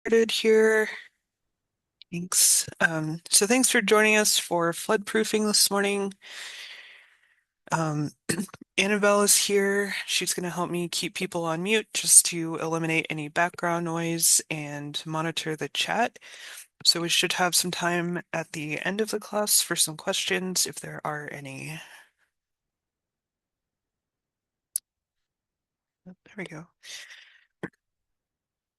Started here. Thanks. So thanks for joining us for flood proofing this morning. Um, Annabelle is here. She's going to help me keep people on mute just to eliminate any background noise and monitor the chat. So we should have some time at the end of the class for some questions if there are any. There we go.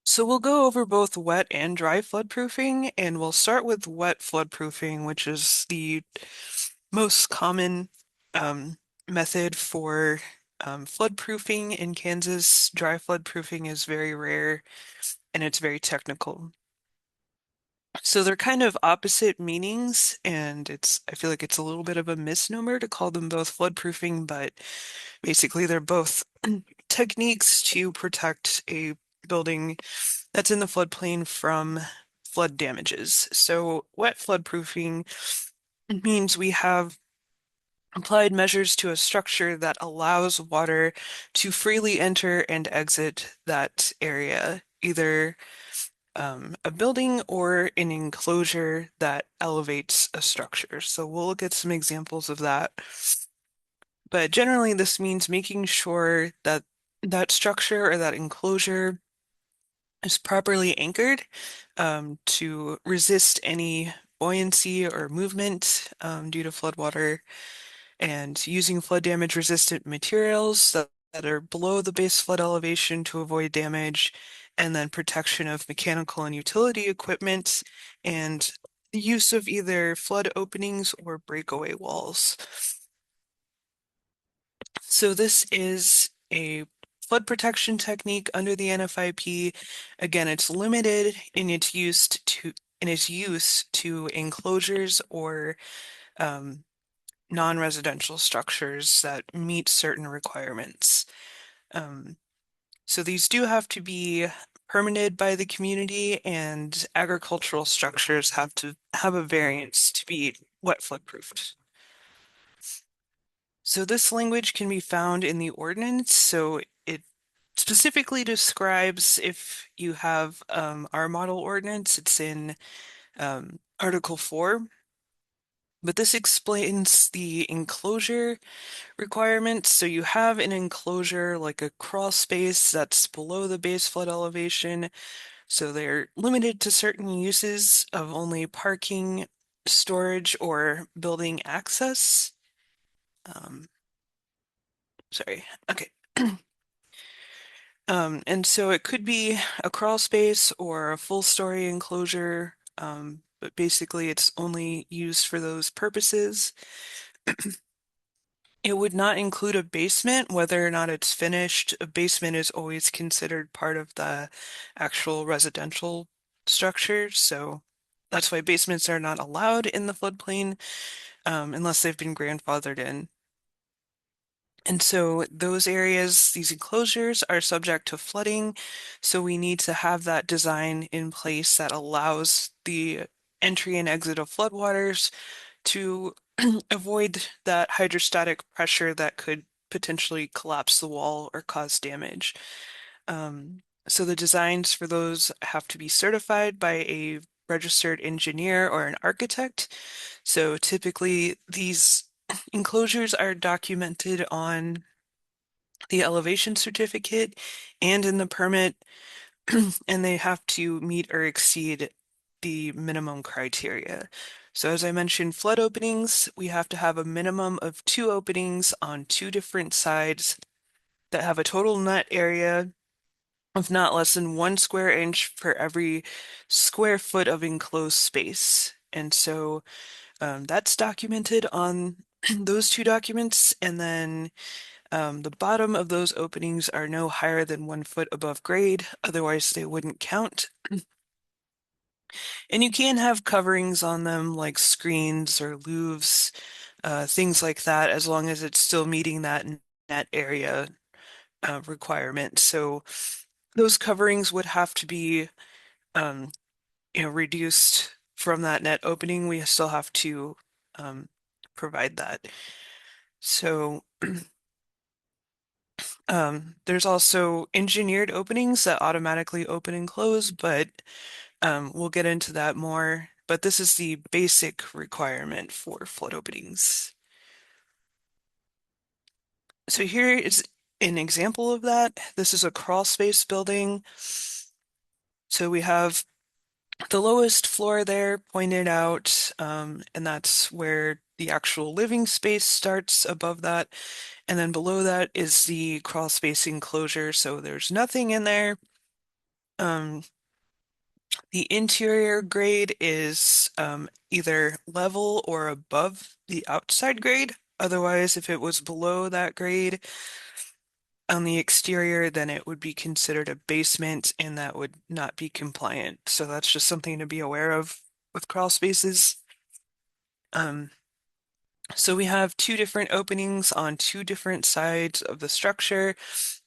So we'll go over both wet and dry floodproofing, and we'll start with wet floodproofing, which is the most common method for floodproofing in Kansas. Dry floodproofing is very rare and it's very technical. So they're kind of opposite meanings, and I feel like it's a little bit of a misnomer to call them both floodproofing, but basically they're both techniques to protect a building that's in the floodplain from flood damages. So wet floodproofing means we have applied measures to a structure that allows water to freely enter and exit that area, either a building or an enclosure that elevates a structure. So we'll look at some examples of that. But generally, this means making sure that that structure or that enclosure is properly anchored to resist any buoyancy or movement due to floodwater, and using flood damage resistant materials that are below the base flood elevation to avoid damage, and then protection of mechanical and utility equipment, and the use of either flood openings or breakaway walls. So this is a flood protection technique under the NFIP. Again, it's limited in its use to enclosures or non-residential structures that meet certain requirements. So these do have to be permitted by the community, and agricultural structures have to have a variance to be wet flood proofed. So this language can be found in the ordinance. So it specifically describes if you have our model ordinance, it's in Article 4. But this explains the enclosure requirements. So you have an enclosure like a crawl space that's below the base flood elevation. So they're limited to certain uses of only parking, storage, or building access. Sorry. Okay. And so it could be a crawl space or a full story enclosure, but basically it's only used for those purposes. It would not include a basement, whether or not it's finished. A basement is always considered part of the actual residential structure, so that's why basements are not allowed in the floodplain unless they've been grandfathered in. And so those areas, these enclosures are subject to flooding, so we need to have that design in place that allows the entry and exit of floodwaters to avoid that hydrostatic pressure that could potentially collapse the wall or cause damage. So the designs for those have to be certified by a registered engineer or an architect. So typically these enclosures are documented on the elevation certificate and in the permit, and they have to meet or exceed the minimum criteria. So as I mentioned, flood openings, we have to have a minimum of 2 openings on 2 different sides that have a total net area of not less than 1 square inch for every square foot of enclosed space. And so that's documented on those 2 documents, and then the bottom of those openings are no higher than 1 foot above grade, otherwise they wouldn't count. And you can have coverings on them like screens or louvs, things like that, as long as it's still meeting that net area requirement. So those coverings would have to be, reduced from that net opening. We still have to provide that. So There's also engineered openings that automatically open and close, but we'll get into that more. But this is the basic requirement for flood openings. So here is an example of that. This is a crawl space building. So we have the lowest floor there pointed out, and that's where the actual living space starts above that. And then below that is the crawl space enclosure, so there's nothing in there. Um, the interior grade is either level or above the outside grade. Otherwise, if it was below that grade on the exterior, then it would be considered a basement and that would not be compliant. So that's just something to be aware of with crawl spaces. Um, so we have two different openings on two different sides of the structure.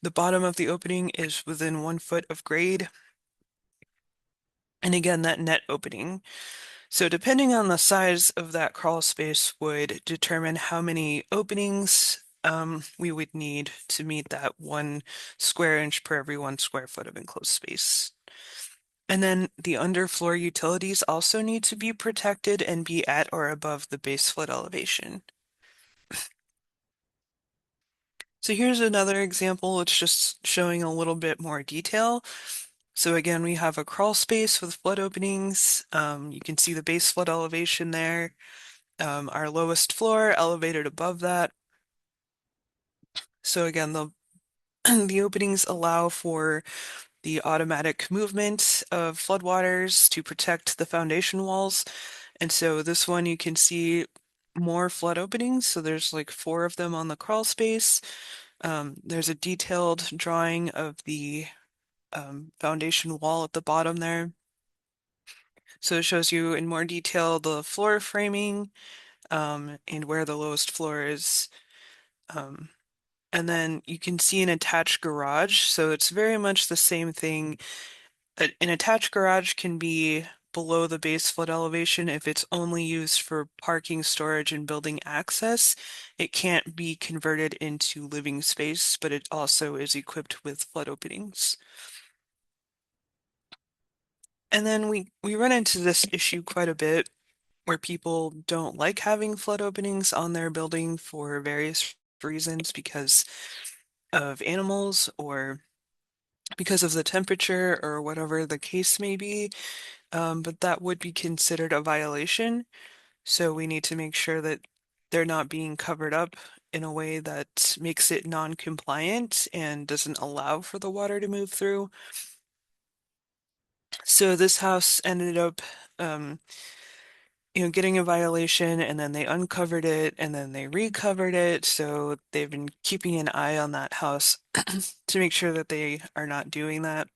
The bottom of the opening is within 1 foot of grade. And again, that net opening. So depending on the size of that crawl space would determine how many openings we would need to meet that 1 square inch per every 1 square foot of enclosed space. And then the underfloor utilities also need to be protected and be at or above the base flood elevation. So here's another example. It's just showing a little bit more detail. So again, we have a crawl space with flood openings. You can see the base flood elevation there. Our lowest floor elevated above that. So again, the the openings allow for the automatic movement of floodwaters to protect the foundation walls. And so this one you can see more flood openings. So there's like 4 of them on the crawl space. There's a detailed drawing of the foundation wall at the bottom there. So it shows you in more detail the floor framing and where the lowest floor is. Um, and then you can see an attached garage. So it's very much the same thing. An attached garage can be below the base flood elevation if it's only used for parking, storage, and building access. It can't be converted into living space, but it also is equipped with flood openings. And then we run into this issue quite a bit where people don't like having flood openings on their building for various reasons because of animals or because of the temperature or whatever the case may be. But that would be considered a violation. So we need to make sure that they're not being covered up in a way that makes it non-compliant and doesn't allow for the water to move through. So this house ended up um, getting a violation and then they uncovered it and then they recovered it. So they've been keeping an eye on that house to make sure that they are not doing that.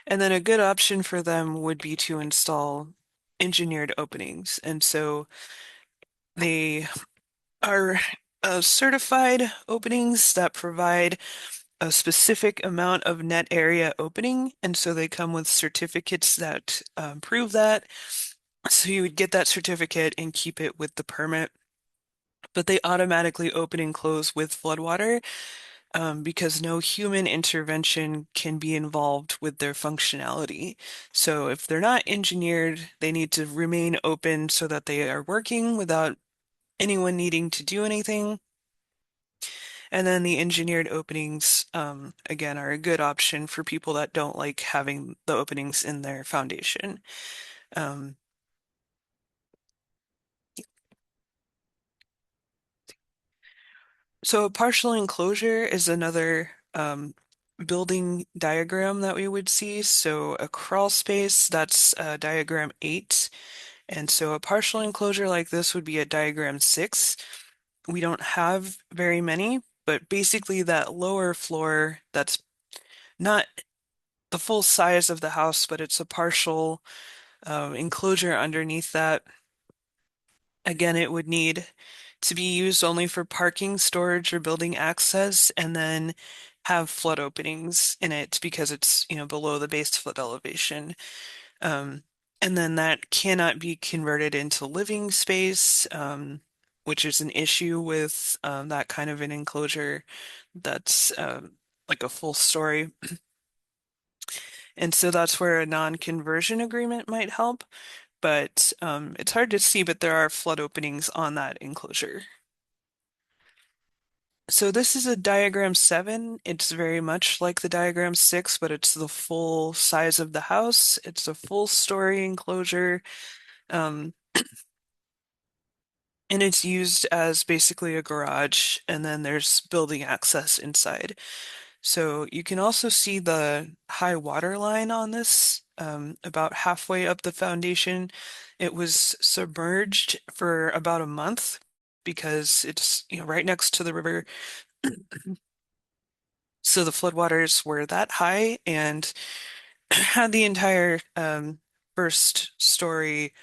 And then a good option for them would be to install engineered openings. And so they are certified openings that provide a specific amount of net area opening. And so they come with certificates that prove that. So you would get that certificate and keep it with the permit, but they automatically open and close with floodwater because no human intervention can be involved with their functionality. So if they're not engineered, they need to remain open so that they are working without anyone needing to do anything. And then the engineered openings, again, are a good option for people that don't like having the openings in their foundation. Um, So a partial enclosure is another building diagram that we would see. So a crawl space, that's diagram 8. And so a partial enclosure like this would be at diagram 6. We don't have very many, but basically that lower floor, that's not the full size of the house, but it's a partial enclosure underneath that. Again, it would need to be used only for parking, storage, or building access, and then have flood openings in it because it's, below the base flood elevation. Um, and then that cannot be converted into living space, which is an issue with that kind of an enclosure that's like a full story. And so that's where a non-conversion agreement might help. But it's hard to see, but there are flood openings on that enclosure. So this is a diagram 7. It's very much like the diagram 6, but it's the full size of the house. It's a full story enclosure. Um, and it's used as basically a garage, and then there's building access inside. So you can also see the high water line on this, about halfway up the foundation. It was submerged for about a month because it's, right next to the river. So the floodwaters were that high and had the entire first story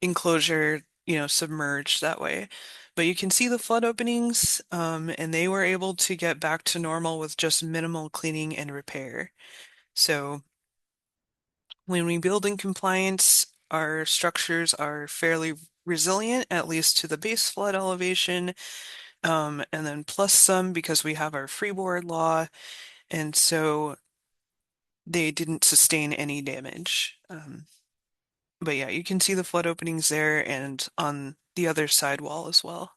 enclosure, submerged that way. But you can see the flood openings, and they were able to get back to normal with just minimal cleaning and repair. So when we build in compliance, our structures are fairly resilient, at least to the base flood elevation, and then plus some because we have our freeboard law, and so they didn't sustain any damage. But yeah, you can see the flood openings there and on the other side wall as well.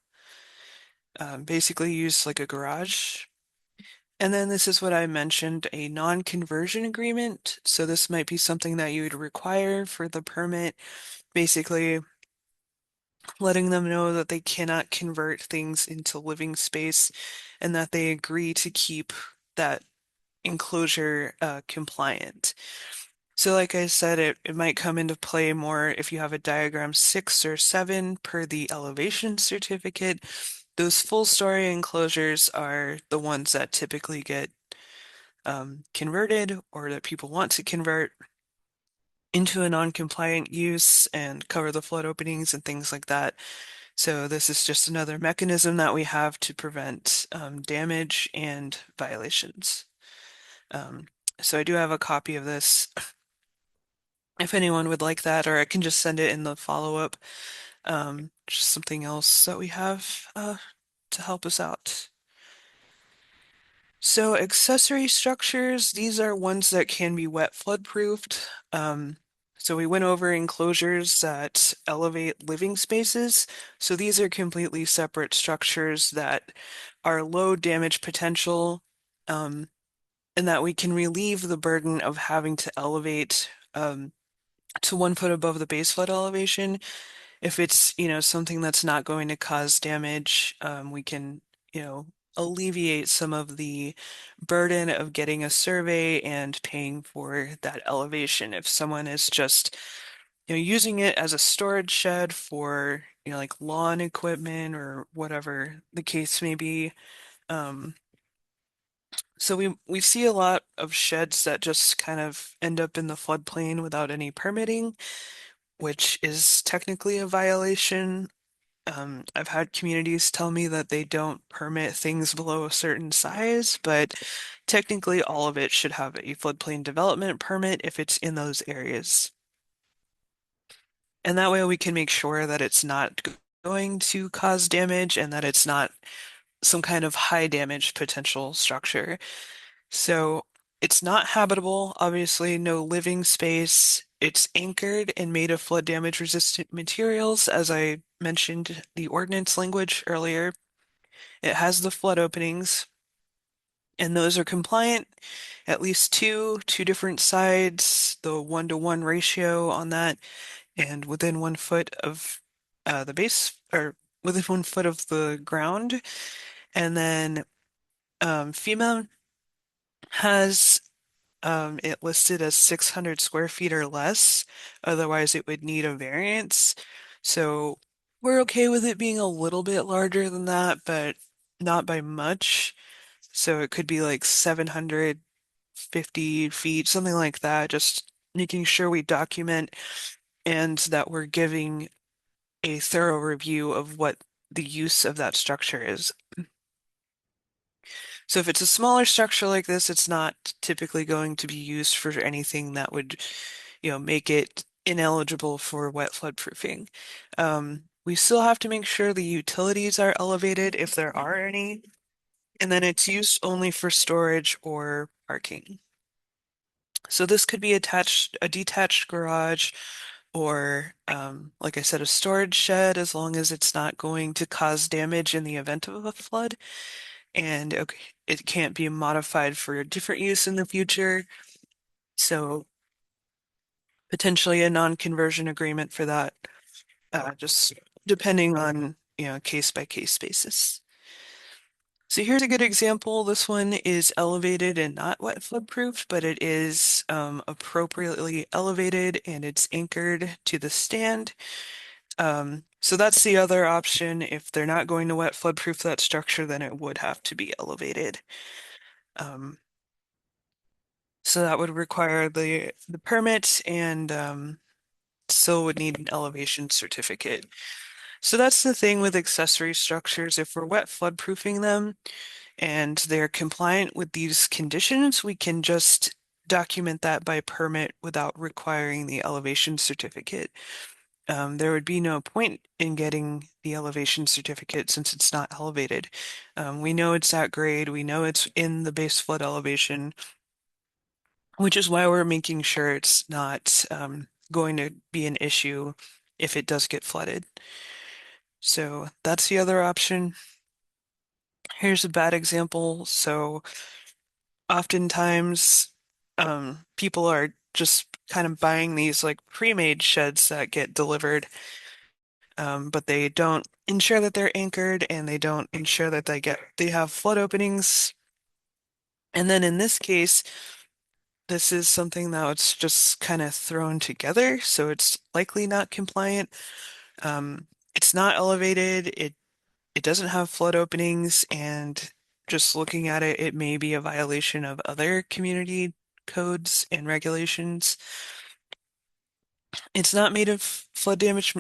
Basically used like a garage. And then this is what I mentioned, a non-conversion agreement. So this might be something that you would require for the permit, basically letting them know that they cannot convert things into living space and that they agree to keep that enclosure compliant. So like I said, it might come into play more if you have a diagram 6 or 7 per the elevation certificate. Those full story enclosures are the ones that typically get converted or that people want to convert into a non-compliant use and cover the flood openings and things like that. So this is just another mechanism that we have to prevent damage and violations. Um, so I do have a copy of this if anyone would like that, or I can just send it in the follow-up. Just something else that we have to help us out. So accessory structures, these are ones that can be wet flood-proofed. So we went over enclosures that elevate living spaces. So these are completely separate structures that are low damage potential, and that we can relieve the burden of having to elevate to 1 foot above the base flood elevation. If it's, something that's not going to cause damage, we can, alleviate some of the burden of getting a survey and paying for that elevation. If someone is just, using it as a storage shed for, like lawn equipment or whatever the case may be. Um, so we see a lot of sheds that just kind of end up in the floodplain without any permitting, which is technically a violation. I've had communities tell me that they don't permit things below a certain size, but technically all of it should have a floodplain development permit if it's in those areas. And that way we can make sure that it's not going to cause damage and that it's not some kind of high damage potential structure. So it's not habitable, obviously, no living space. It's anchored and made of flood damage resistant materials, as I mentioned the ordinance language earlier. It has the flood openings, and those are compliant, at least two different sides, the 1-to-1 ratio on that, and within 1 foot of the base, or within 1 foot of the ground. And then FEMA has it listed as 600 square feet or less. Otherwise, it would need a variance. So we're okay with it being a little bit larger than that, but not by much. So it could be like 750 feet, something like that. Just making sure we document and that we're giving a thorough review of what the use of that structure is. So if it's a smaller structure like this, it's not typically going to be used for anything that would, make it ineligible for wet floodproofing. We still have to make sure the utilities are elevated if there are any. and then it's used only for storage or parking. So this could be a detached garage, or like I said, a storage shed, as long as it's not going to cause damage in the event of a flood. And okay, it can't be modified for a different use in the future. So potentially a non-conversion agreement for that, just depending on, case by case basis. So here's a good example. This one is elevated and not wet floodproofed, but it is appropriately elevated and it's anchored to the stand. So that's the other option. If they're not going to wet floodproof that structure, then it would have to be elevated. Um, so that would require the permit, and still would need an elevation certificate. So that's the thing with accessory structures. If we're wet floodproofing them and they're compliant with these conditions, we can just document that by permit without requiring the elevation certificate. There would be no point in getting the elevation certificate since it's not elevated. We know it's at grade, we know it's in the base flood elevation, which is why we're making sure it's not going to be an issue if it does get flooded. So that's the other option. Here's a bad example. So oftentimes, people are just kind of buying these like pre-made sheds that get delivered, but they don't ensure that they're anchored and they don't ensure that they have flood openings. And then in this case, this is something that's just kind of thrown together, so it's likely not compliant. It's not elevated. It doesn't have flood openings, and just looking at it, it may be a violation of other community codes and regulations. It's not made of flood damage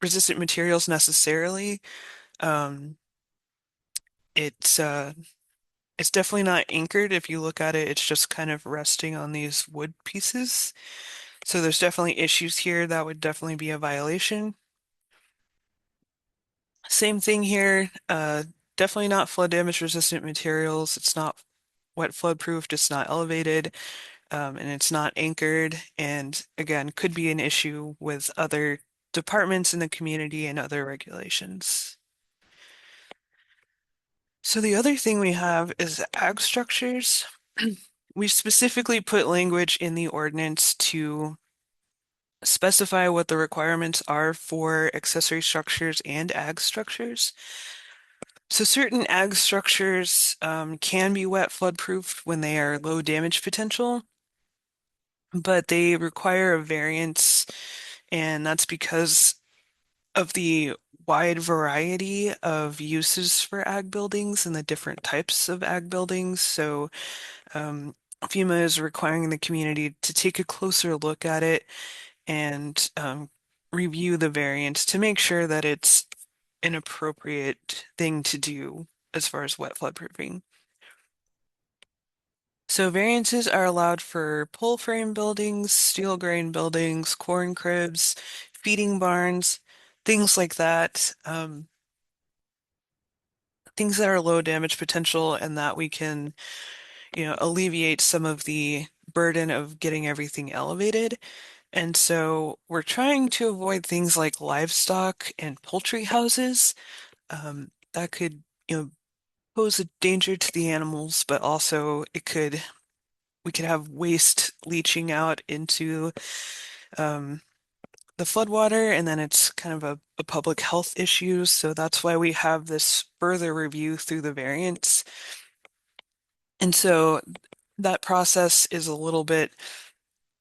resistant materials necessarily. Um, it's uh, it's definitely not anchored. If you look at it, it's just kind of resting on these wood pieces. So there's definitely issues here that would definitely be a violation. Same thing here. Definitely not flood damage resistant materials. It's not wet flood proofed. It's not elevated, and it's not anchored. And again, could be an issue with other departments in the community and other regulations. So the other thing we have is ag structures. We specifically put language in the ordinance to specify what the requirements are for accessory structures and ag structures. So certain ag structures can be wet floodproof when they are low damage potential, but they require a variance, and that's because of the wide variety of uses for ag buildings and the different types of ag buildings. So FEMA is requiring the community to take a closer look at it and review the variance to make sure that it's an appropriate thing to do as far as wet floodproofing. So variances are allowed for pole frame buildings, steel grain buildings, corn cribs, feeding barns, things like that. Things that are low damage potential and that we can, alleviate some of the burden of getting everything elevated. And so we're trying to avoid things like livestock and poultry houses. That could, pose a danger to the animals, but also we could have waste leaching out into um, the floodwater, and then it's kind of a public health issue. So that's why we have this further review through the variance. And so that process is a little bit,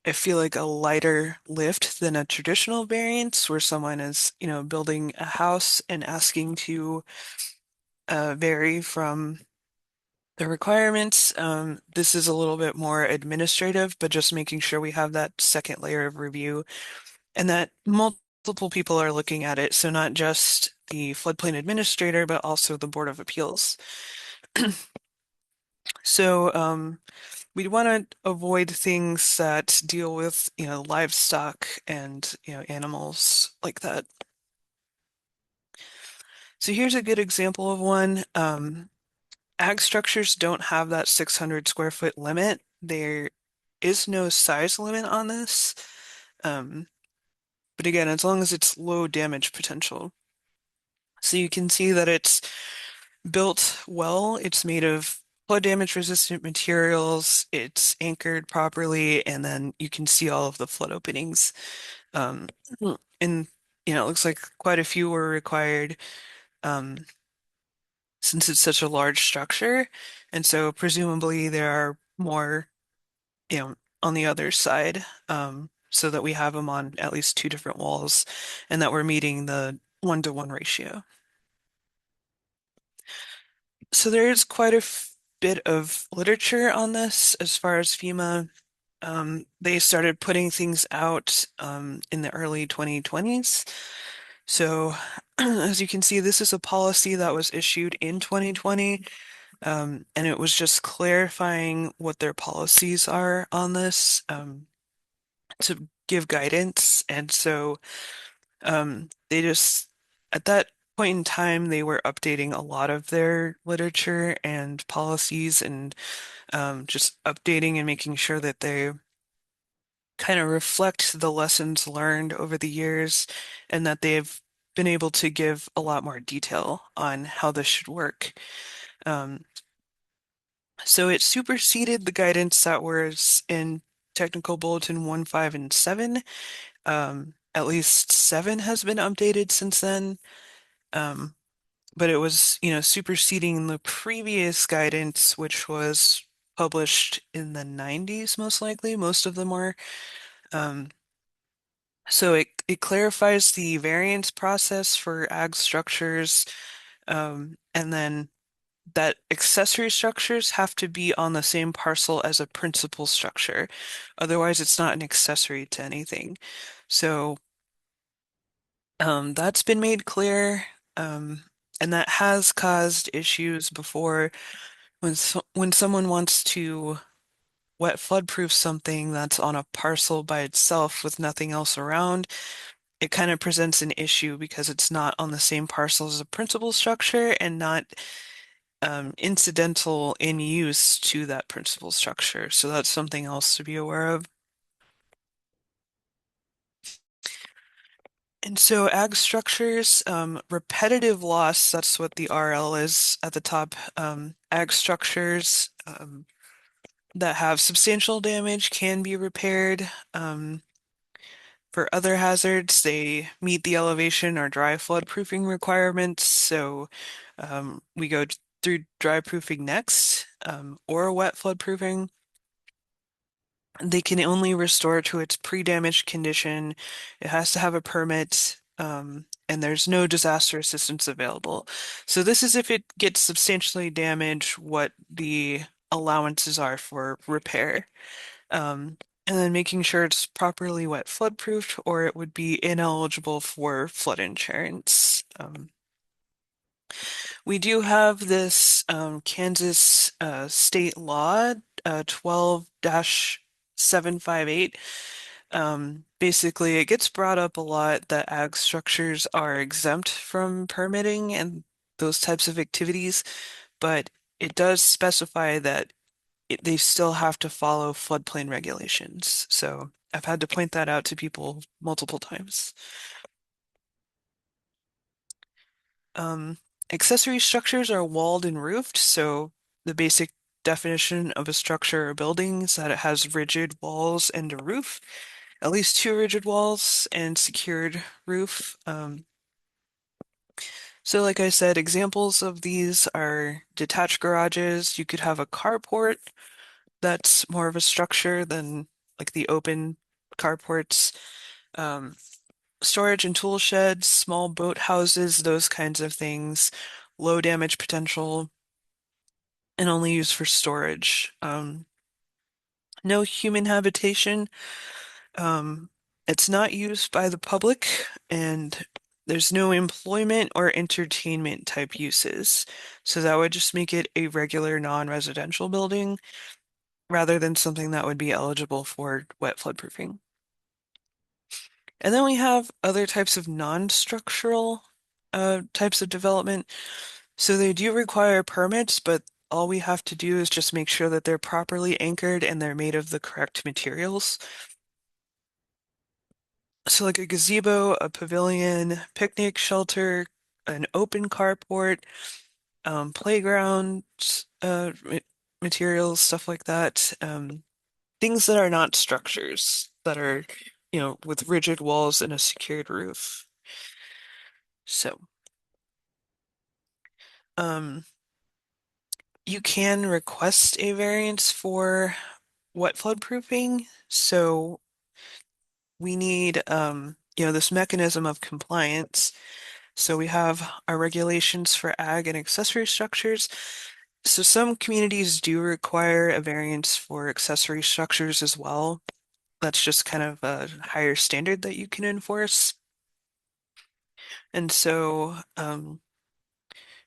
I feel like, a lighter lift than a traditional variance where someone is, building a house and asking to vary from the requirements. This is a little bit more administrative, but just making sure we have that second layer of review and that multiple people are looking at it. So not just the floodplain administrator, but also the Board of Appeals. So we want to avoid things that deal with, livestock and, animals like that. So here's a good example of one. Ag structures don't have that 600 square foot limit. There is no size limit on this. Um, but again, as long as it's low damage potential. So you can see that it's built well. It's made of flood damage resistant materials. It's anchored properly, and then you can see all of the flood openings. Um, and it looks like quite a few were required um, since it's such a large structure. And so presumably there are more, on the other side, so that we have them on at least two different walls and that we're meeting the 1-to-1 ratio. So there is quite a bit of literature on this as far as FEMA. They started putting things out in the early 2020s. So as you can see, this is a policy that was issued in 2020, and it was just clarifying what their policies are on this to give guidance. And so they just, at that point in time, they were updating a lot of their literature and policies and just updating and making sure that they kind of reflect the lessons learned over the years and that they've been able to give a lot more detail on how this should work. Um, so it superseded the guidance that was in Technical Bulletin 1, 5, and 7. At least 7 has been updated since then. Um, but it was, superseding the previous guidance, which was published in the 90s, most likely. Most of them were. Um, so it clarifies the variance process for ag structures, and then that accessory structures have to be on the same parcel as a principal structure. Otherwise, it's not an accessory to anything. So that's been made clear, and that has caused issues before when someone wants to wet floodproof something that's on a parcel by itself with nothing else around. It kind of presents an issue because it's not on the same parcel as a principal structure and not incidental in use to that principal structure. So that's something else to be aware of. And so ag structures, repetitive loss, that's what the RL is at the top. Ag structures that have substantial damage can be repaired. For other hazards, they meet the elevation or dry floodproofing requirements. So we go through dry proofing next, or wet floodproofing. They can only restore to its pre-damaged condition. It has to have a permit, and there's no disaster assistance available. So this is if it gets substantially damaged, what the allowances are for repair. And then making sure it's properly wet floodproofed, or it would be ineligible for flood insurance. We do have this Kansas state law 12-758. Basically, it gets brought up a lot that ag structures are exempt from permitting and those types of activities, but it does specify that they still have to follow floodplain regulations. So I've had to point that out to people multiple times. Um, Accessory structures are walled and roofed, so the basic definition of a structure or building is that it has rigid walls and a roof, at least two rigid walls and secured roof. So like I said, examples of these are detached garages. You could have a carport that's more of a structure than like the open carports. Um, Storage and tool sheds, small boat houses, those kinds of things, low damage potential, and only used for storage. No human habitation. Um, it's not used by the public, and there's no employment or entertainment type uses. So that would just make it a regular non-residential building rather than something that would be eligible for wet floodproofing. And then we have other types of non-structural types of development. So they do require permits, but all we have to do is just make sure that they're properly anchored and they're made of the correct materials. So like a gazebo, a pavilion, picnic shelter, an open carport, playground materials, stuff like that. Things that are not structures that are, with rigid walls and a secured roof. So, um, you can request a variance for wet floodproofing. So we need, this mechanism of compliance. So we have our regulations for ag and accessory structures. So some communities do require a variance for accessory structures as well. That's just kind of a higher standard that you can enforce. And so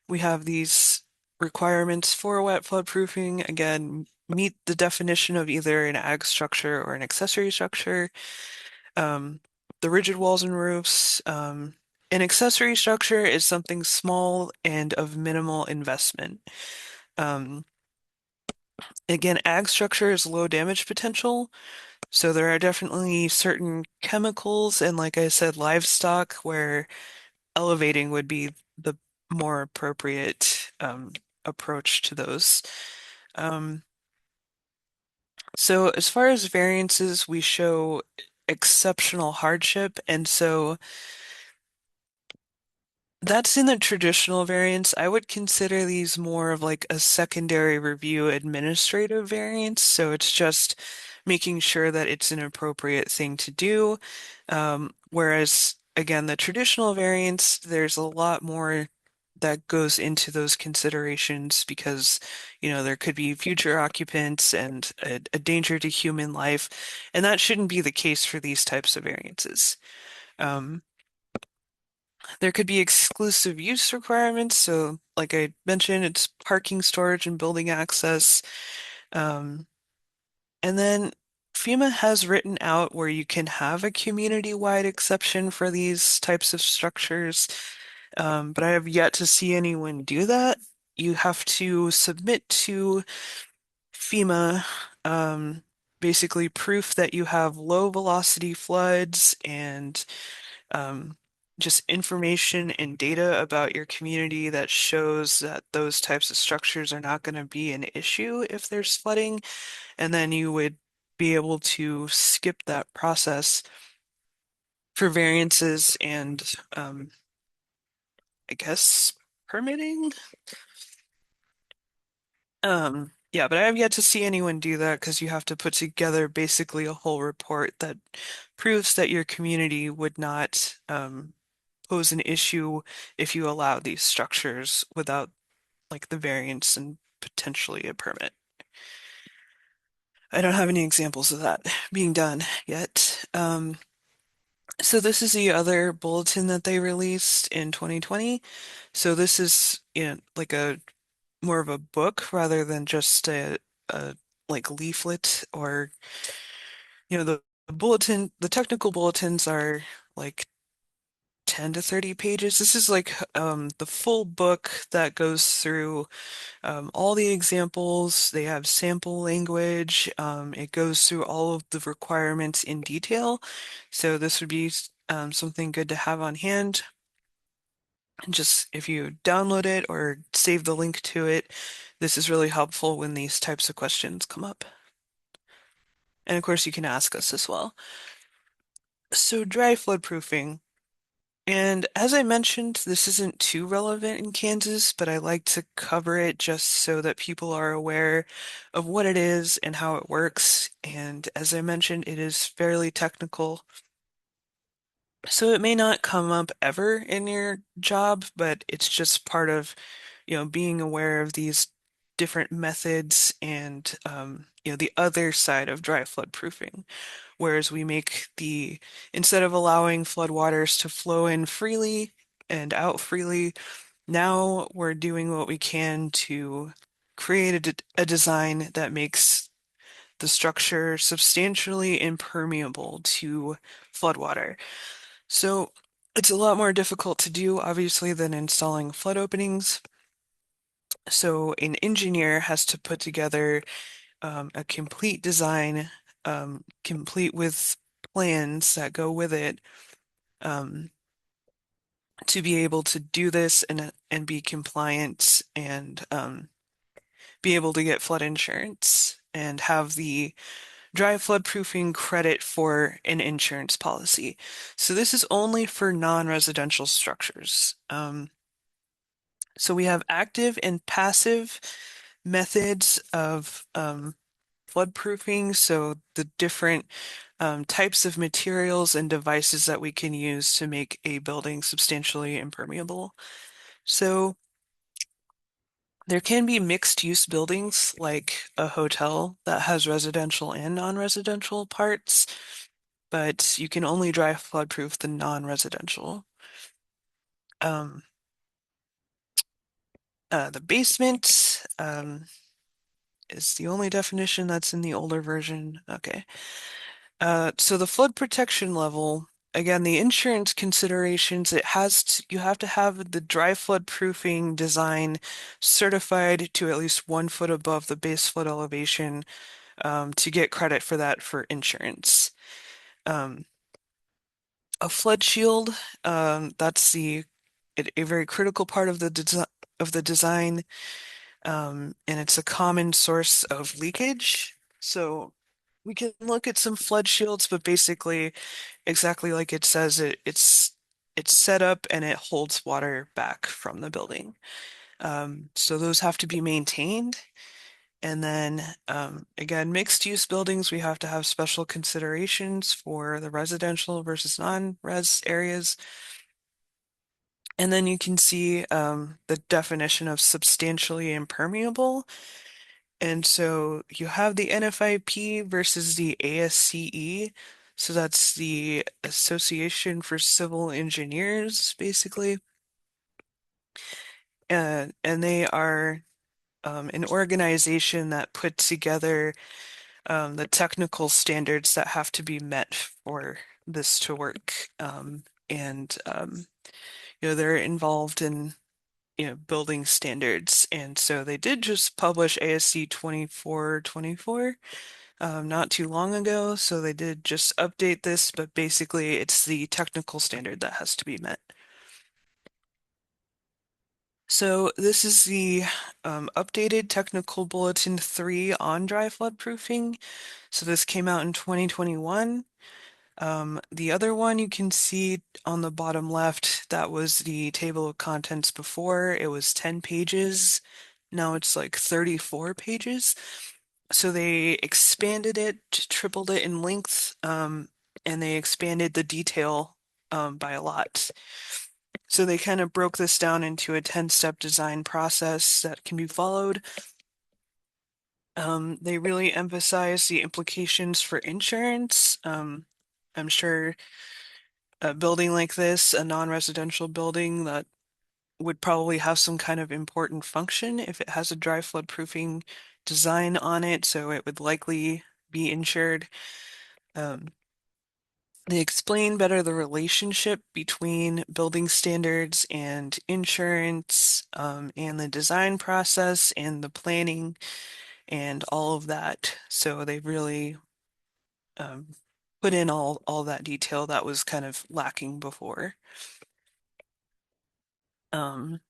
we have these requirements for wet floodproofing. Again, meet the definition of either an ag structure or an accessory structure. Um, the rigid walls and roofs. An accessory structure is something small and of minimal investment. Um, Again, ag structure is low damage potential. So there are definitely certain chemicals and, like I said, livestock where elevating would be the more appropriate approach to those. Um, so as far as variances, we show exceptional hardship, and so that's in the traditional variance. I would consider these more of like a secondary review administrative variance. So it's just making sure that it's an appropriate thing to do. Whereas, again, the traditional variance, there's a lot more that goes into those considerations because, there could be future occupants and a danger to human life. And that shouldn't be the case for these types of variances. Um, there could be exclusive use requirements. So, like I mentioned, it's parking, storage, and building access. Um, and then FEMA has written out where you can have a community-wide exception for these types of structures, but I have yet to see anyone do that. You have to submit to FEMA, um, basically proof that you have low velocity floods and um, just information and data about your community that shows that those types of structures are not going to be an issue if there's flooding. And then you would be able to skip that process for variances and, I guess, permitting. Yeah, but I have yet to see anyone do that because you have to put together basically a whole report that proves that your community would not pose an issue if you allow these structures without like the variance and potentially a permit. I don't have any examples of that being done yet. So this is the other bulletin that they released in 2020. So this is, like a more of a book rather than just a like leaflet or, the bulletin, the technical bulletins are like 10 to 30 pages. This is like the full book that goes through all the examples. They have sample language. It goes through all of the requirements in detail. So this would be something good to have on hand. And just if you download it or save the link to it, this is really helpful when these types of questions come up. And of course, you can ask us as well. So dry floodproofing. And as I mentioned, this isn't too relevant in Kansas, but I like to cover it just so that people are aware of what it is and how it works. And as I mentioned, it is fairly technical. So it may not come up ever in your job, but it's just part of, being aware of these different methods and, the other side of dry floodproofing. Whereas we make instead of allowing floodwaters to flow in freely and out freely, now we're doing what we can to create a design that makes the structure substantially impermeable to floodwater. So it's a lot more difficult to do, obviously, than installing flood openings. So an engineer has to put together a complete design, complete with plans that go with it, um, to be able to do this and be compliant and be able to get flood insurance and have the dry floodproofing credit for an insurance policy. So this is only for non-residential structures. So we have active and passive methods of floodproofing. So the different types of materials and devices that we can use to make a building substantially impermeable. So there can be mixed use buildings like a hotel that has residential and non-residential parts, but you can only dry floodproof the non-residential. Um, the basement is the only definition that's in the older version. Okay. So the flood protection level, again, the insurance considerations, you have to have the dry flood proofing design certified to at least 1 foot above the base flood elevation, to get credit for that for insurance. Um, a flood shield, that's a very critical part of the design, and it's a common source of leakage. So we can look at some flood shields, but basically, exactly like it says, it's set up and it holds water back from the building. So those have to be maintained. And then again, mixed use buildings, we have to have special considerations for the residential versus non-res areas. And then you can see the definition of substantially impermeable. And so you have the NFIP versus the ASCE. So that's the Association for Civil Engineers, basically. And they are an organization that put together the technical standards that have to be met for this to work. And they're involved in building standards. And so they did just publish ASC 2424 not too long ago. So they did just update this, but basically it's the technical standard that has to be met. So this is the updated Technical Bulletin 3 on dry flood proofing. So this came out in 2021. The other one you can see on the bottom left, that was the table of contents before. It was 10 pages. Now it's like 34 pages. So they expanded it, tripled it in length, and they expanded the detail by a lot. So they kind of broke this down into a 10-step design process that can be followed. They really emphasize the implications for insurance. I'm sure a building like this, a non-residential building that would probably have some kind of important function if it has a dry flood proofing design on it, so it would likely be insured. Um, they explain better the relationship between building standards and insurance, and the design process and the planning and all of that. So they really um, put in all that detail that was kind of lacking before.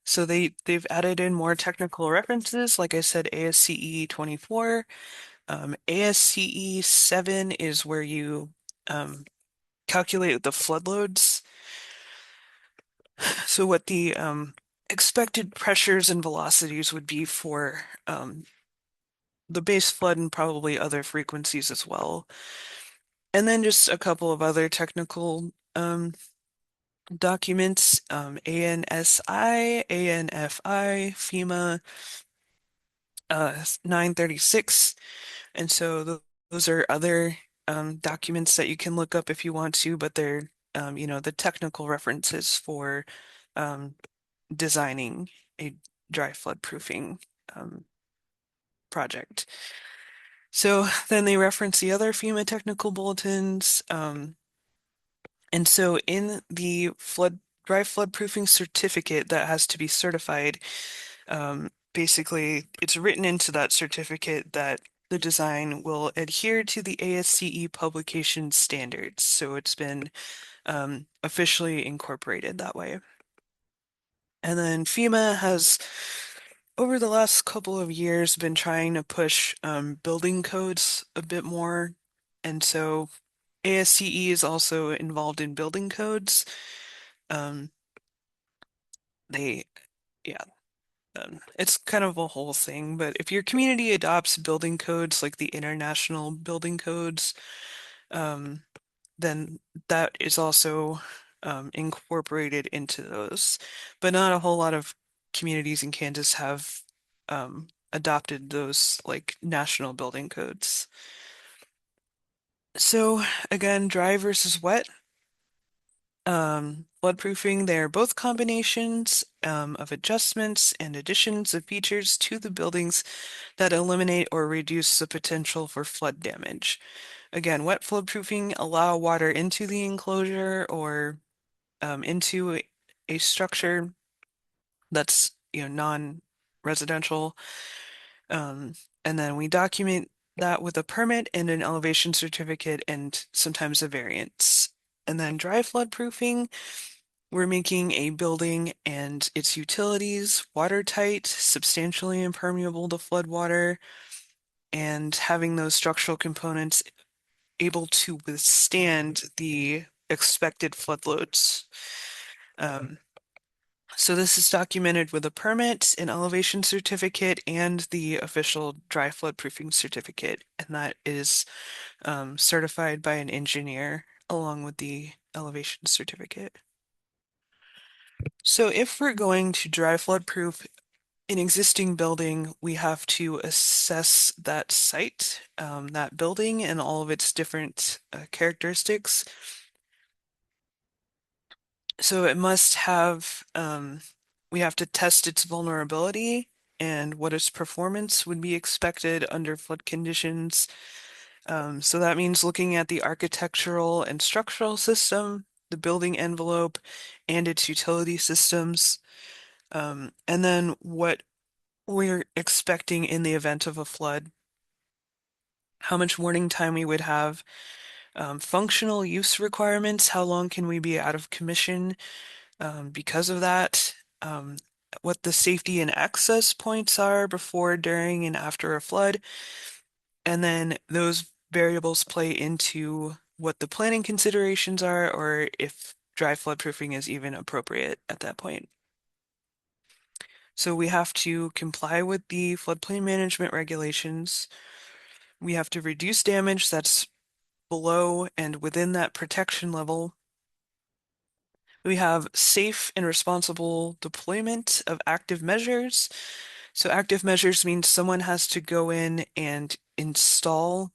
So they've added in more technical references, like I said, ASCE 24. ASCE 7 is where you calculate the flood loads. So what the expected pressures and velocities would be for the base flood and probably other frequencies as well. And then just a couple of other technical documents, ANSI, ANFI, FEMA, 936. And so those are other documents that you can look up if you want to, but they're, the technical references for um, designing a dry flood proofing project. So then they reference the other FEMA technical bulletins. And so in the dry flood proofing certificate that has to be certified, basically it's written into that certificate that the design will adhere to the ASCE publication standards. So it's been officially incorporated that way. And then FEMA has, over the last couple of years, been trying to push building codes a bit more. And so ASCE is also involved in building codes. Um, they, yeah, it's kind of a whole thing. But if your community adopts building codes like the international building codes, um, then that is also incorporated into those. But not a whole lot of communities in Kansas have adopted those like national building codes. So again, dry versus wet. Floodproofing, they are both combinations of adjustments and additions of features to the buildings that eliminate or reduce the potential for flood damage. Again, wet floodproofing allow water into the enclosure or into a structure that's non-residential, um, and then we document that with a permit and an elevation certificate and sometimes a variance. And then dry floodproofing, we're making a building and its utilities watertight, substantially impermeable to floodwater, and having those structural components able to withstand the expected flood loads. Um, so this is documented with a permit, an elevation certificate, and the official dry floodproofing certificate, and that is certified by an engineer along with the elevation certificate. So if we're going to dry floodproof an existing building, we have to assess that site, that building, and all of its different characteristics. So it must have, we have to test its vulnerability and what its performance would be expected under flood conditions. So that means looking at the architectural and structural system, the building envelope, and its utility systems. And then what we're expecting in the event of a flood, how much warning time we would have, functional use requirements, how long can we be out of commission because of that, what the safety and access points are before, during, and after a flood. And then those variables play into what the planning considerations are, or if dry floodproofing is even appropriate at that point. So we have to comply with the floodplain management regulations. We have to reduce damage that's below and within that protection level. We have safe and responsible deployment of active measures. So active measures means someone has to go in and install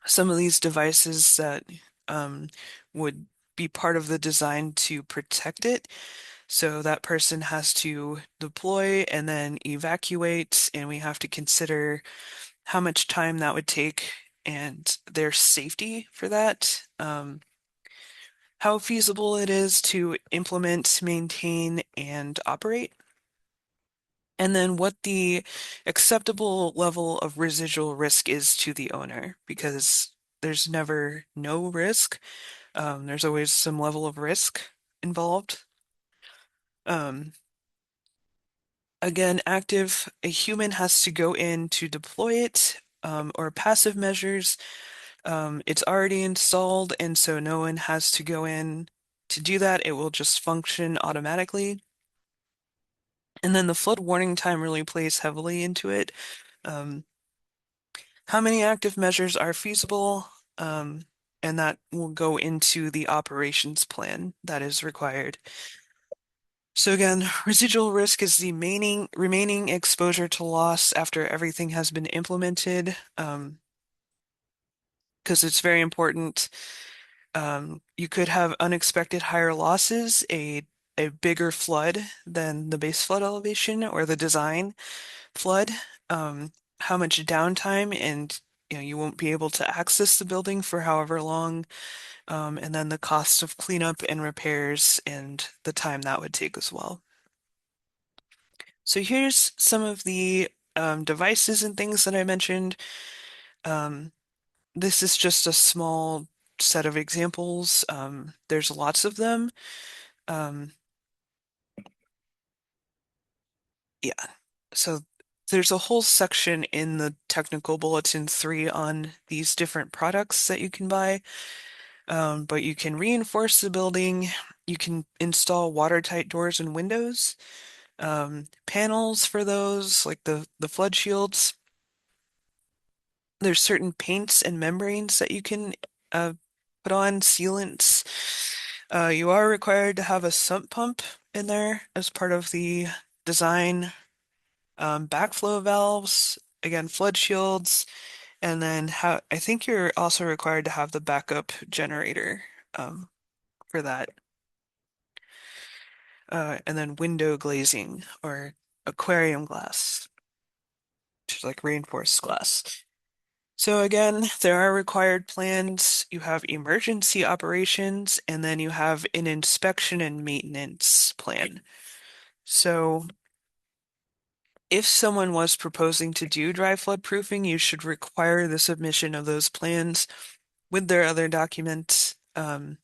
some of these devices that would be part of the design to protect it. So that person has to deploy and then evacuate, and we have to consider how much time that would take and their safety for that. How feasible it is to implement, maintain, and operate, and then what the acceptable level of residual risk is to the owner, because there's never no risk. There's always some level of risk involved. Um, Again, active, a human has to go in to deploy it, or passive measures. It's already installed, and so no one has to go in to do that. It will just function automatically. And then the flood warning time really plays heavily into it. Um, how many active measures are feasible? And that will go into the operations plan that is required. So again, residual risk is the remaining exposure to loss after everything has been implemented, because it's very important. You could have unexpected higher losses, a bigger flood than the base flood elevation or the design flood, how much downtime, and you won't be able to access the building for however long, and then the cost of cleanup and repairs and the time that would take as well. So here's some of the devices and things that I mentioned. Um, this is just a small set of examples. There's lots of them. Um, yeah, so there's a whole section in the technical bulletin 3 on these different products that you can buy. But you can reinforce the building. You can install watertight doors and windows. Panels for those, like the flood shields. There's certain paints and membranes that you can uh, put on, sealants. You are required to have a sump pump in there as part of the design. Backflow valves, again, flood shields, and then I think you're also required to have the backup generator for that. And then window glazing or aquarium glass, which is like reinforced glass. So again, there are required plans. You have emergency operations, and then you have an inspection and maintenance plan. So if someone was proposing to do dry flood proofing, you should require the submission of those plans with their other documents, and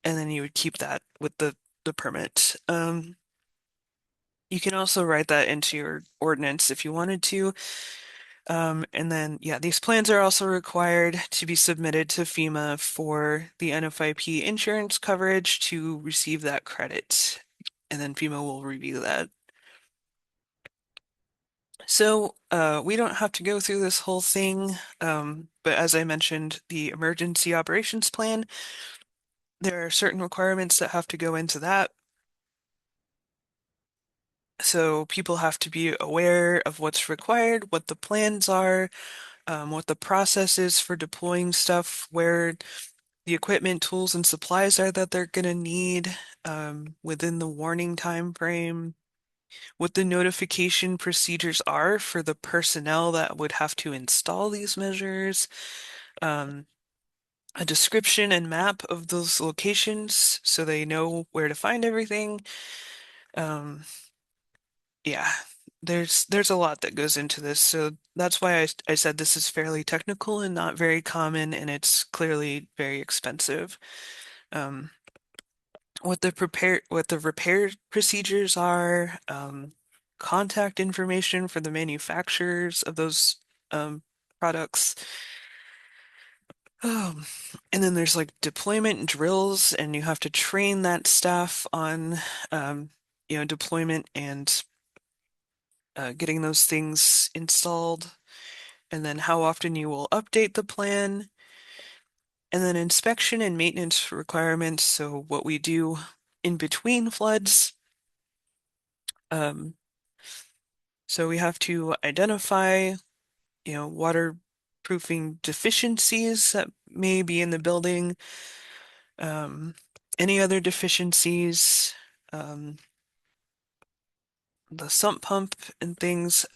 then you would keep that with the permit. You can also write that into your ordinance if you wanted to. And then, yeah, these plans are also required to be submitted to FEMA for the NFIP insurance coverage to receive that credit. And then FEMA will review that. So we don't have to go through this whole thing, but as I mentioned, the emergency operations plan, there are certain requirements that have to go into that. So people have to be aware of what's required, what the plans are, what the process is for deploying stuff, where the equipment, tools, and supplies are that they're going to need within the warning time frame, what the notification procedures are for the personnel that would have to install these measures, um, a description and map of those locations so they know where to find everything. Um, yeah, there's a lot that goes into this, so that's why I said this is fairly technical and not very common, and it's clearly very expensive. Um, what the repair procedures are, contact information for the manufacturers of those products. Um, and then there's like deployment drills, and you have to train that staff on, deployment and getting those things installed, and then how often you will update the plan, and then inspection and maintenance requirements. So what we do in between floods. Um, so we have to identify, waterproofing deficiencies that may be in the building, um, any other deficiencies, um, the sump pump and things.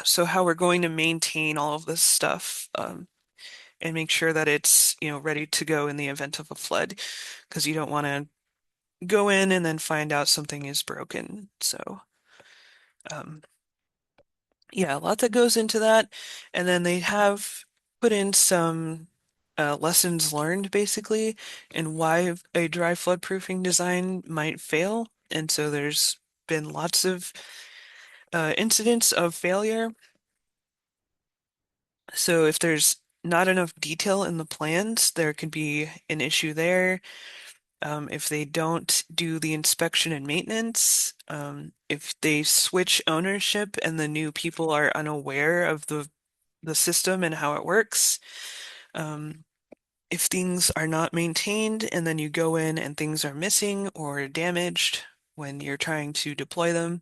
So how we're going to maintain all of this stuff, and make sure that it's, ready to go in the event of a flood, because you don't want to go in and then find out something is broken. So, um, yeah, a lot that goes into that. And then they have put in some lessons learned basically and why a dry floodproofing design might fail. And so there's been lots of incidents of failure. So if there's not enough detail in the plans, there could be an issue there. If they don't do the inspection and maintenance, if they switch ownership and the new people are unaware of the system and how it works. Um, if things are not maintained and then you go in and things are missing or damaged when you're trying to deploy them.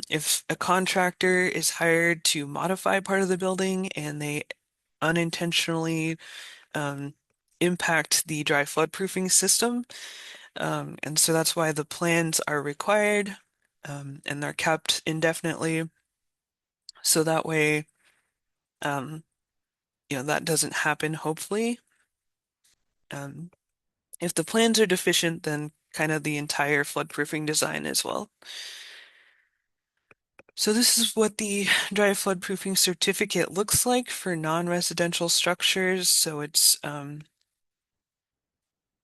If a contractor is hired to modify part of the building and they unintentionally um, impact the dry floodproofing system. And so that's why the plans are required, and they're kept indefinitely. So that way, um, that doesn't happen, hopefully. Um, if the plans are deficient, then kind of the entire floodproofing design as well. So this is what the dry floodproofing certificate looks like for non-residential structures. So it's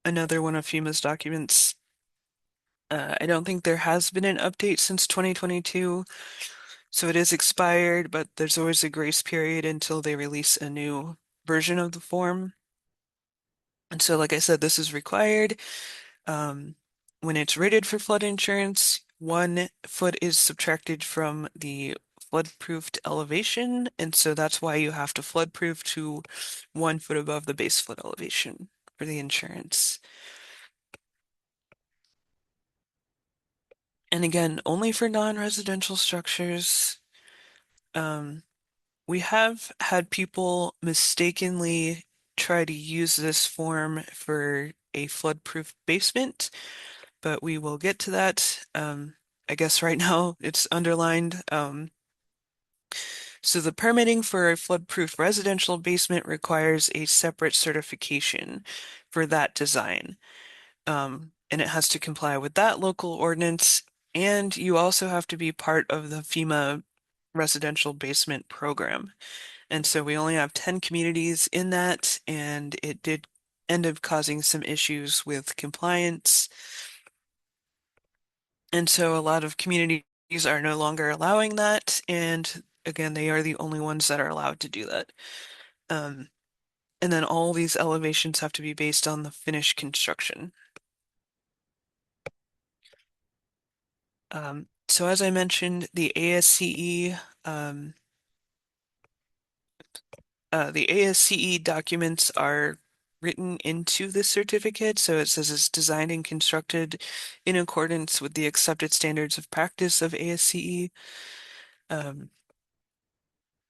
another one of FEMA's documents. I don't think there has been an update since 2022, so it is expired, but there's always a grace period until they release a new version of the form. And so, like I said, this is required. Um, when it's rated for flood insurance, 1 foot is subtracted from the flood-proofed elevation, and so that's why you have to flood-proof to 1 foot above the base flood elevation for the insurance. And again, only for non-residential structures. Um, we have had people mistakenly try to use this form for a flood-proof basement, but we will get to that. I guess right now it's underlined. So the permitting for a flood-proof residential basement requires a separate certification for that design. And it has to comply with that local ordinance, and you also have to be part of the FEMA residential basement program. And so we only have 10 communities in that, and it did end up causing some issues with compliance. And so a lot of communities are no longer allowing that. And again, they are the only ones that are allowed to do that. Um, and then all these elevations have to be based on the finished construction. So as I mentioned, the ASCE documents are written into this certificate. So it says it's designed and constructed in accordance with the accepted standards of practice of ASCE. Um,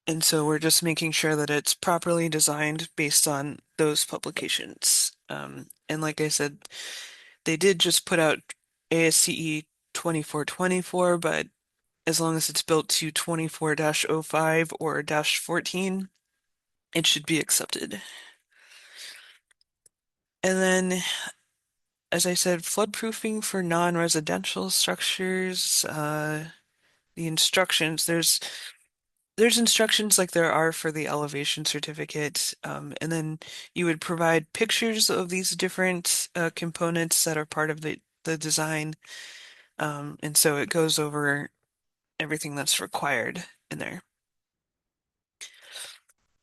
and so we're just making sure that it's properly designed based on those publications. And like I said, they did just put out ASCE 2424, but as long as it's built to 24-05 or -14, it should be accepted. And then, as I said, floodproofing for non-residential structures, the instructions, there's instructions like there are for the elevation certificate, and then you would provide pictures of these different components that are part of the design. And so it goes over everything that's required in there.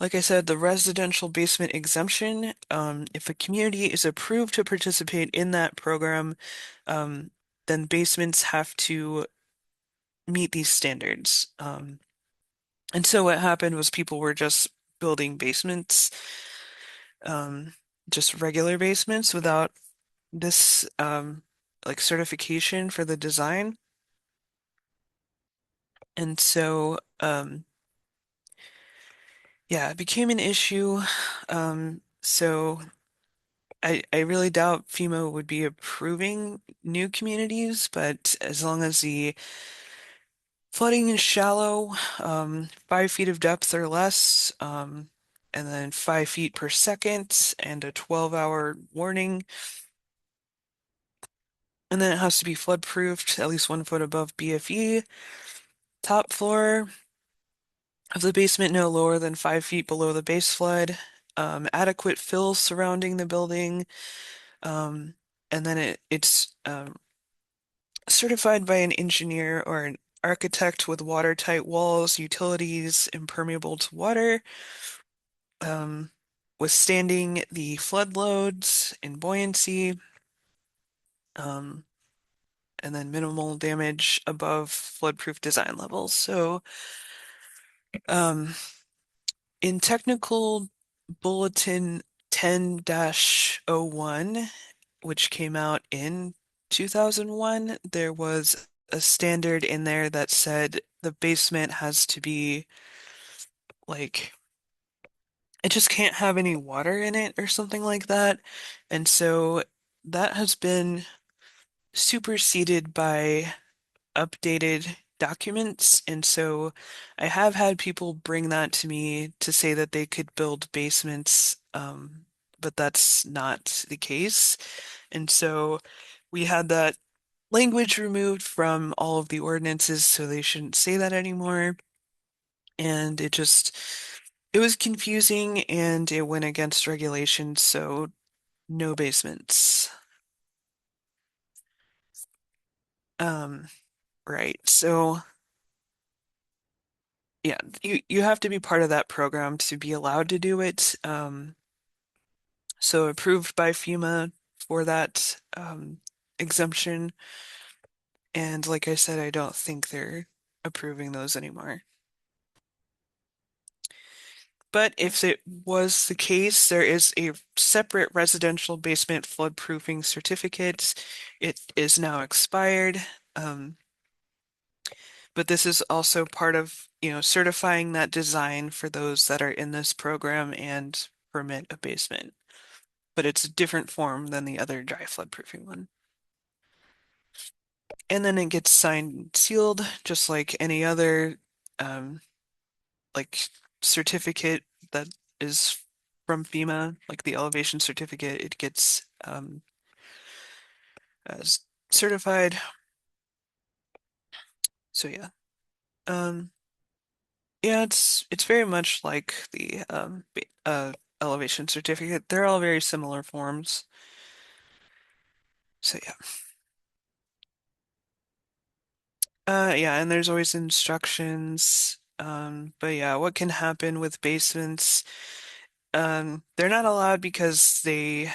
Like I said, the residential basement exemption, if a community is approved to participate in that program, um, then basements have to meet these standards. And so what happened was people were just building basements, um, just regular basements without this like certification for the design. And so yeah, it became an issue. So I really doubt FEMA would be approving new communities, but as long as the flooding is shallow, 5 feet of depth or less, and then 5 feet per second, and a 12-hour warning. And then it has to be flood proofed, at least 1 foot above BFE. Top floor of the basement no lower than 5 feet below the base flood. Adequate fill surrounding the building. Um, and then it's certified by an engineer or an architect with watertight walls, utilities impermeable to water, um, withstanding the flood loads and buoyancy, um, and then minimal damage above floodproof design levels. So, um, in technical bulletin 10-01, which came out in 2001, there was a standard in there that said the basement has to be like it just can't have any water in it or something like that. And so that has been superseded by updated documents. And so I have had people bring that to me to say that they could build basements, but that's not the case. And so we had that language removed from all of the ordinances, so they shouldn't say that anymore. And it was confusing and it went against regulations, so no basements. Um, right. So yeah, you have to be part of that program to be allowed to do it. So approved by FEMA for that exemption. And like I said, I don't think they're approving those anymore. But if it was the case, there is a separate residential basement floodproofing certificate. It is now expired. Um, but this is also part of, certifying that design for those that are in this program and permit a basement. But it's a different form than the other dry floodproofing one. And then it gets signed and sealed, just like any other um, like certificate that is from FEMA, like the elevation certificate. It gets as certified. So yeah, um, yeah, it's very much like the elevation certificate. They're all very similar forms. So yeah, yeah, and there's always instructions. But yeah, what can happen with basements? They're not allowed because they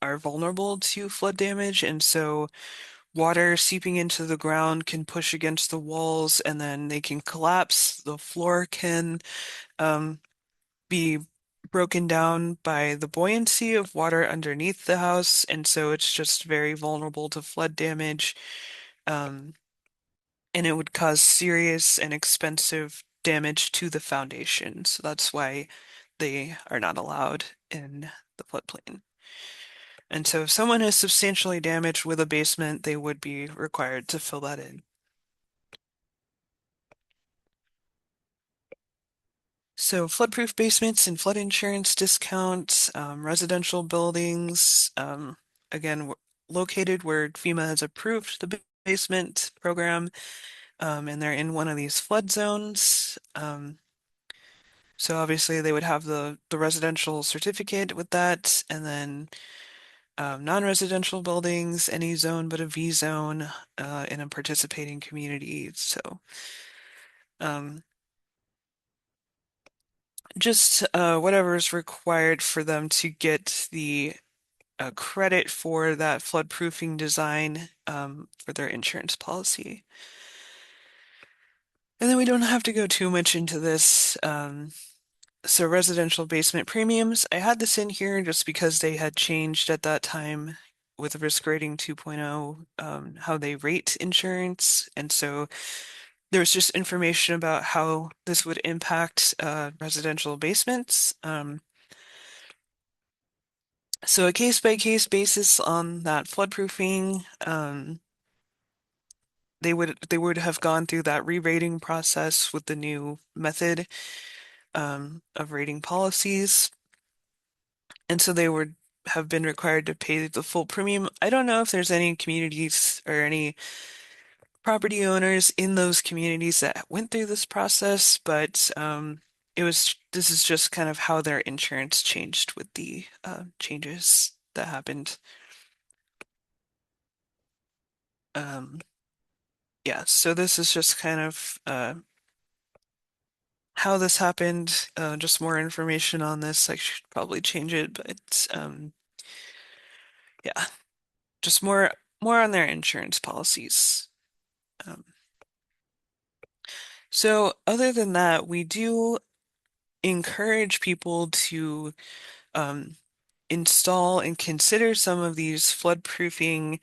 are vulnerable to flood damage, and so water seeping into the ground can push against the walls and then they can collapse. The floor can um, be broken down by the buoyancy of water underneath the house, and so it's just very vulnerable to flood damage. Um, and it would cause serious and expensive damage to the foundation. So that's why they are not allowed in the floodplain. And so if someone is substantially damaged with a basement, they would be required to fill that in. So floodproof basements and flood insurance discounts, residential buildings, again, located where FEMA has approved the basement program, and they're in one of these flood zones. So obviously they would have the residential certificate with that, and then non-residential buildings, any zone but a V zone in a participating community. So um, just whatever is required for them to get the credit for that floodproofing design for their insurance policy. And then we don't have to go too much into this. So residential basement premiums, I had this in here just because they had changed at that time with risk rating 2.0, how they rate insurance. And so there was just information about how this would impact residential basements. So a case-by-case basis on that floodproofing, they would have gone through that re-rating process with the new method of rating policies. And so they would have been required to pay the full premium. I don't know if there's any communities or any property owners in those communities that went through this process, but this is just kind of how their insurance changed with the changes that happened. Um, yeah, so this is just kind of how this happened. Just more information on this. I should probably change it, but yeah, just more on their insurance policies. Um, so other than that, we do encourage people to um, install and consider some of these floodproofing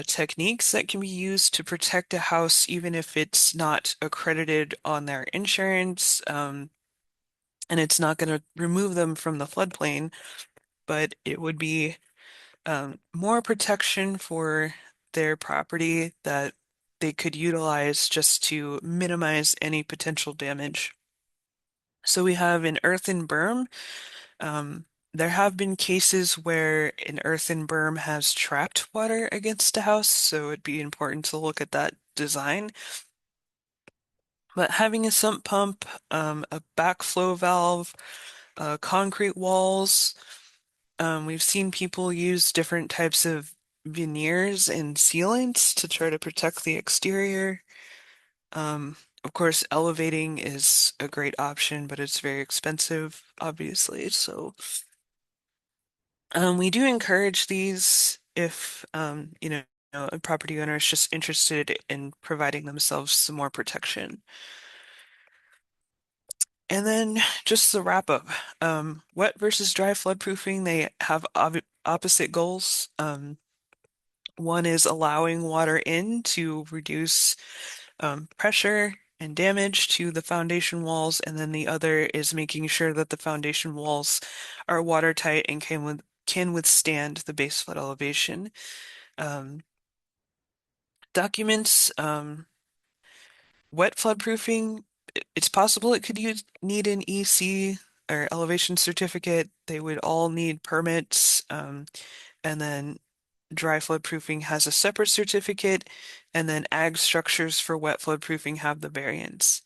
techniques that can be used to protect a house, even if it's not accredited on their insurance, and it's not going to remove them from the floodplain, but it would be more protection for their property that they could utilize just to minimize any potential damage. So we have an earthen berm. There have been cases where an earthen berm has trapped water against a house, so it'd be important to look at that design. But having a sump pump, a backflow valve, concrete walls, we've seen people use different types of veneers and sealants to try to protect the exterior. Of course, elevating is a great option, but it's very expensive, obviously. So, we do encourage these if, a property owner is just interested in providing themselves some more protection. And then just the wrap up. Wet versus dry floodproofing, they have opposite goals. One is allowing water in to reduce pressure and damage to the foundation walls, and then the other is making sure that the foundation walls are watertight and can withstand the base flood elevation. Um, documents, wet floodproofing, it's possible it could need an EC or elevation certificate. They would all need permits, and then dry floodproofing has a separate certificate, and then ag structures for wet floodproofing have the variants.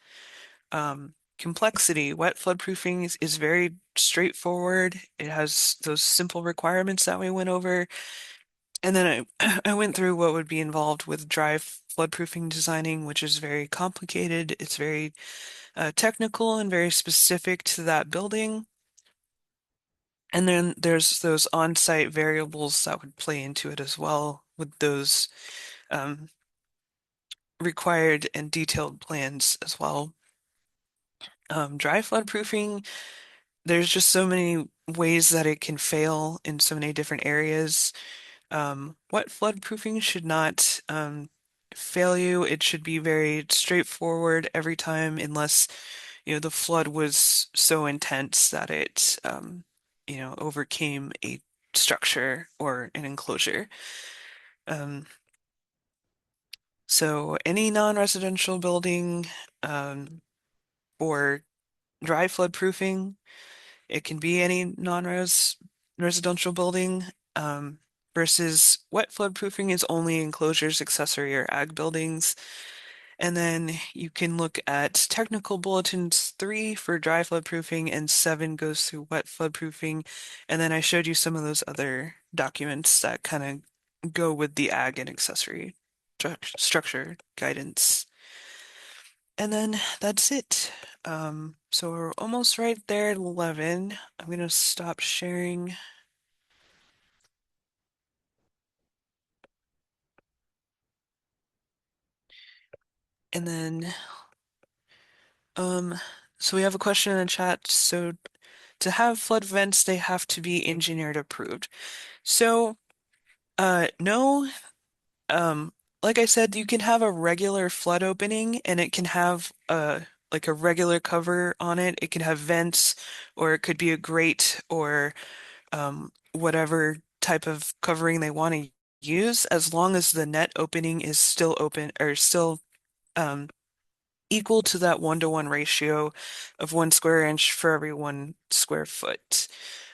Complexity, wet floodproofing is very straightforward. It has those simple requirements that we went over. And then I went through what would be involved with dry floodproofing designing, which is very complicated. It's very technical and very specific to that building. And then there's those on-site variables that would play into it as well with those um, required and detailed plans as well. Dry floodproofing, there's just so many ways that it can fail in so many different areas. Wet floodproofing should not fail you. It should be very straightforward every time, unless, the flood was so intense that it, overcame a structure or an enclosure. Um, so any non-residential building or dry floodproofing, it can be any non-residential building. Um, versus wet floodproofing is only enclosures, accessory, or ag buildings. And then you can look at technical bulletins 3 for dry floodproofing and 7 goes through wet floodproofing. And then I showed you some of those other documents that kind of go with the ag and accessory structure guidance. And then that's it. So we're almost right there at 11. I'm going to stop sharing. And then, um, so we have a question in the chat. So to have flood vents, they have to be engineered approved. So, no, um, like I said, you can have a regular flood opening and it can have like a regular cover on it. It can have vents, or it could be a grate, or whatever type of covering they want to use, as long as the net opening is still open or still um, equal to that 1-to-1 ratio of 1 square inch for every 1 square foot.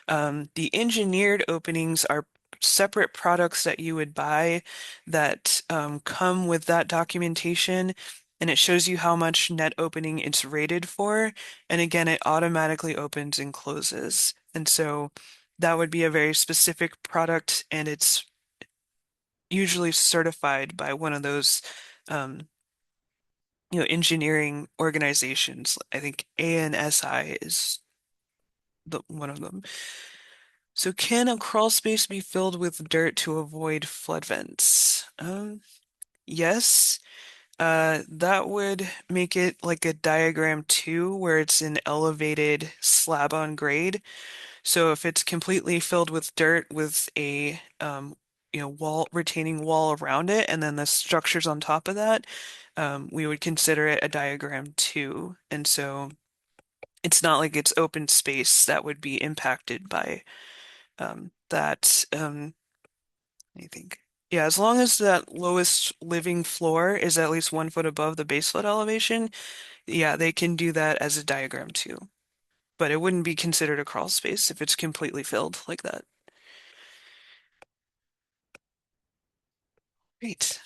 The engineered openings are separate products that you would buy that come with that documentation, and it shows you how much net opening it's rated for. And again, it automatically opens and closes. And so that would be a very specific product, and it's usually certified by one of those um, engineering organizations. I think ANSI is one of them. So can a crawl space be filled with dirt to avoid flood vents? Yes. That would make it like a diagram 2 where it's an elevated slab on grade. So if it's completely filled with dirt with a retaining wall around it, and then the structures on top of that, we would consider it a diagram 2. And so it's not like it's open space that would be impacted by that. I think. Yeah, as long as that lowest living floor is at least 1 foot above the base flood elevation, yeah, they can do that as a diagram too. but it wouldn't be considered a crawl space if it's completely filled like that. Great.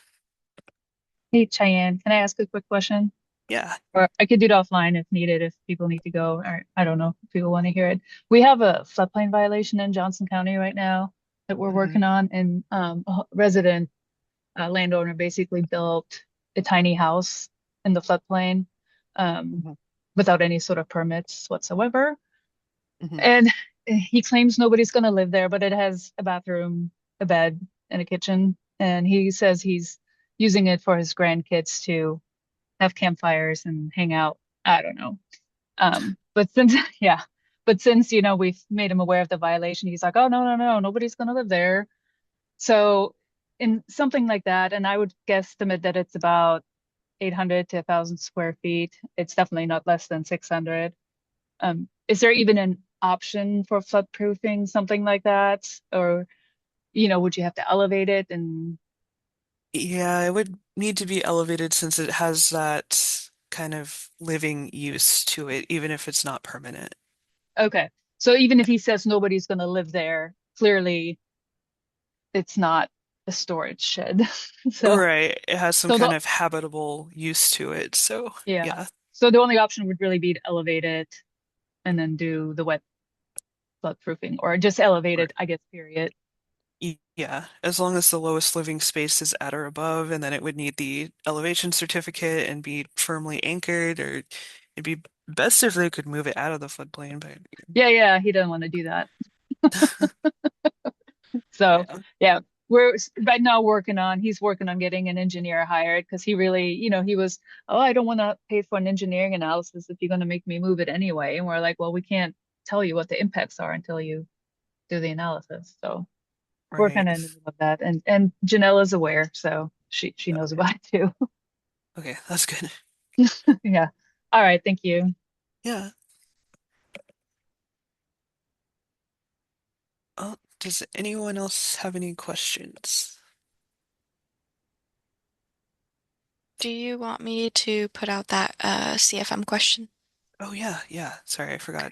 Hey, Cheyenne, can I ask a quick question? Yeah. Or I could do it offline if needed, if people need to go, or I don't know if people want to hear it. We have a floodplain violation in Johnson County right now that we're Hmm. working on, and a resident landowner basically built a tiny house in the floodplain um, Hmm. without any sort of permits whatsoever. Hmm. And he claims nobody's going to live there, but it has a bathroom, a bed, and a kitchen. And he says he's using it for his grandkids to have campfires and hang out. I don't know. But since, yeah, but since, we've made him aware of the violation, he's like, oh, no, no, no, nobody's going to live there. So in something like that, and I would guesstimate that it's about 800 to 1,000 square feet. It's definitely not less than 600. Is there even an option for floodproofing something like that? Or, would you have to elevate it? And Yeah, it would need to be elevated since it has that kind of living use to it, even if it's not permanent. okay. So even if he says nobody's going to live there, clearly it's not a storage shed. So, Right. It has some so kind the, of habitable use to it. So, yeah. yeah. So the only option would really be to elevate it and then do the wet floodproofing or just elevate Right. it, I guess, period. Yeah, as long as the lowest living space is at or above, and then it would need the elevation certificate and be firmly anchored, or it'd be best if they could move it out of the floodplain, but Yeah, yeah, he doesn't want to do that. So yeah. yeah, right now he's working on getting an engineer hired because he really, he was, oh, I don't want to pay for an engineering analysis if you're going to make me move it anyway. And we're like, well, we can't tell you what the impacts are until you do the analysis. So we're kind Right. of in the middle of that. And Janelle is aware, so she knows Okay. about it too. Okay, that's good. Yeah. All right, thank you. Yeah. Does anyone else have any questions? Do you want me to put out that CFM question? Oh yeah, yeah. Sorry, I forgot.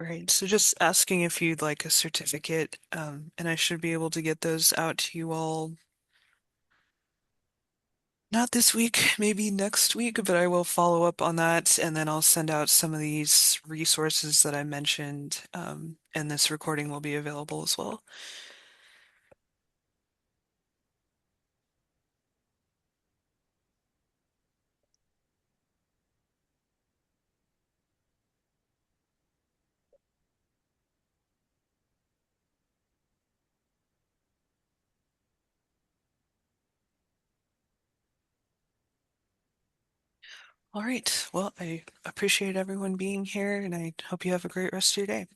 Right. So just asking if you'd like a certificate, and I should be able to get those out to you all. Not this week, maybe next week, but I will follow up on that, and then I'll send out some of these resources that I mentioned, and this recording will be available as well. All right. Well, I appreciate everyone being here, and I hope you have a great rest of your day.